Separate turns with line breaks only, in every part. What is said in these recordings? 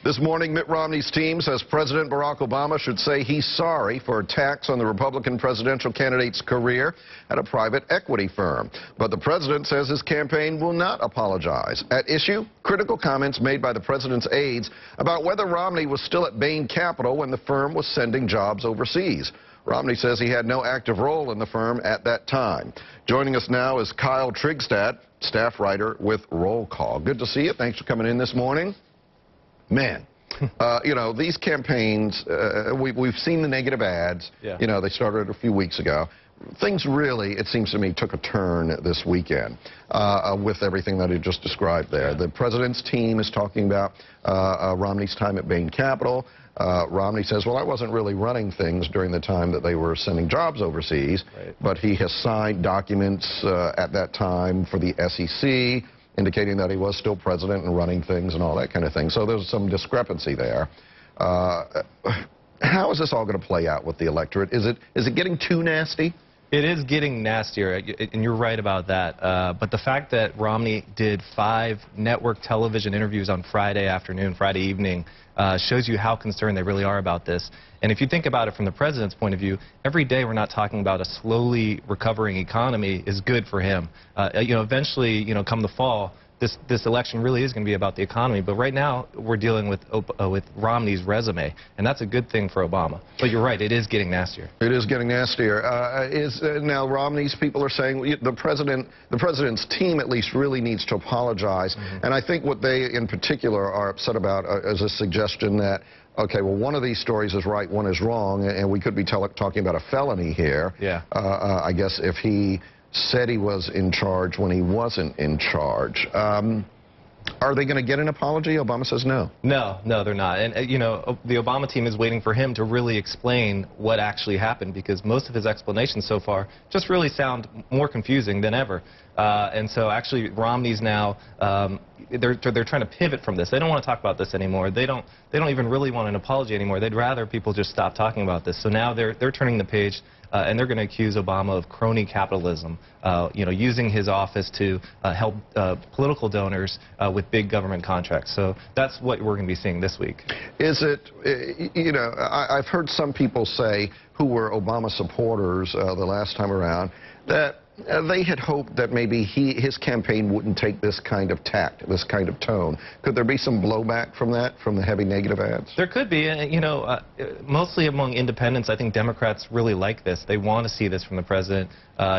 This morning, Mitt Romney's team says President Barack Obama should say he's sorry for attacks on the Republican presidential candidate's career at a private equity firm. But the president says his campaign will not apologize. At issue, critical comments made by the president's aides about whether Romney was still at Bain Capital when the firm was sending jobs overseas. Romney says he had no active role in the firm at that time. Joining us now is Kyle Trygstad, staff writer with Roll Call. Good to see you. Thanks for coming in this morning. Man, you know, these campaigns, we've seen the negative ads.
Yeah.
You know, they started a few weeks ago. Things really, it seems to me, took a turn this weekend with everything that he just described there.
Yeah.
The president's team is talking about Romney's time at Bain Capital. Romney says, well, I wasn't really running things during the time that they were sending jobs overseas,
right,
but he has signed documents at that time for the SEC, indicating that he was still president and running things and all that kind of thing. So there's some discrepancy there. How is this all going to play out with the electorate? Is it getting too nasty?
It is getting nastier, and you're right about that. But the fact that Romney did 5 network television interviews on Friday afternoon, Friday evening, shows you how concerned they really are about this. And if you think about it from the president's point of view, every day we're not talking about a slowly recovering economy is good for him. You know, eventually, you know, come the fall, this election really is going to be about the economy. But right now, we're dealing with Romney's resume, and that's a good thing for Obama. But you're right, it is getting nastier. It is getting nastier.
Now Romney's people are saying the president's team at least really needs to apologize. Mm-hmm. And I think what they in particular are upset about is a suggestion that, okay, well, one of these stories is right, one is wrong, and we could be talking about a felony here.
Yeah.
I guess if he said he was in charge when he wasn't in charge. Are they going to get an apology? Obama says no.
No, they're not. And, you know, the Obama team is waiting for him to really explain what actually happened, because most of his explanations so far just really sound more confusing than ever. And so actually Romney's now, they're trying to pivot from this. They don't want to talk about this anymore. They don't even really want an apology anymore. They'd rather people just stop talking about this. So now they're turning the page. And they're going to accuse Obama of crony capitalism, you know, using his office to help political donors with big government contracts. So that's what we're going to be seeing this week.
Is it, you know, I've heard some people say who were Obama supporters the last time around that they had hoped that maybe his campaign wouldn't take this kind of tact, this kind of tone. Could there be some blowback from that, from the heavy negative ads?
There could be. You know, mostly among independents, I think Democrats really like this. They want to see this from the president.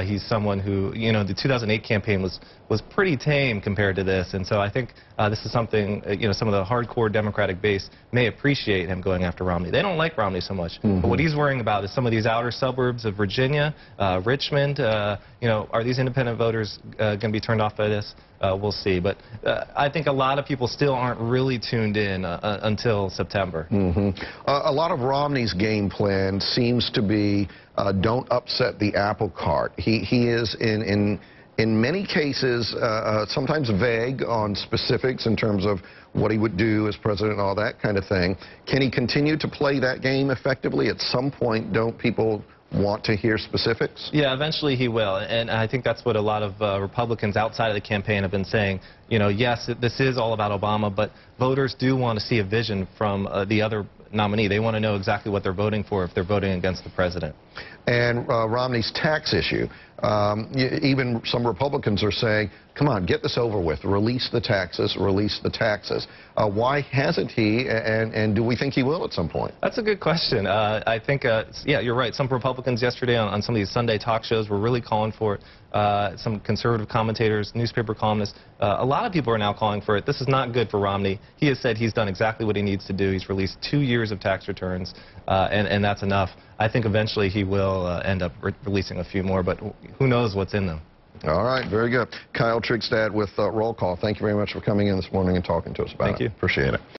He's someone who, you know, the 2008 campaign was pretty tame compared to this. And so I think this is something, you know, some of the hardcore Democratic base may appreciate him going after Romney. They don't like Romney so much. Mm-hmm. But what he's worrying about is some of these outer suburbs of Virginia, Richmond. You know, are these independent voters going to be turned off by this? We'll see. But I think a lot of people still aren't really tuned in until September.
Mm-hmm. A lot of Romney's game plan seems to be don't upset the apple cart. He is in many cases sometimes vague on specifics in terms of what he would do as president and all that kind of thing. Can he continue to play that game effectively? At some point, don't people want to hear specifics?
Yeah, eventually he will, and I think that's what a lot of Republicans outside of the campaign have been saying. You know, yes, this is all about Obama, but voters do want to see a vision from the other nominee. They want to know exactly what they're voting for if they're voting against the president.
And Romney's tax issue. Even some Republicans are saying, come on, get this over with. Release the taxes, release the taxes. Why hasn't he, and do we think he will at some point?
That's a good question. I think, yeah, you're right. Some Republicans yesterday on some of these Sunday talk shows were really calling for it. Some conservative commentators, newspaper columnists, a lot of people are now calling for it. This is not good for Romney. He has said he's done exactly what he needs to do. He's released 2 years of tax returns, and that's enough. I think eventually he will end up releasing a few more, but who knows what's in them.
All right, very good. Kyle Trygstad with Roll Call. Thank you very much for coming in this morning and talking to us about it.
Thank you.
Appreciate it.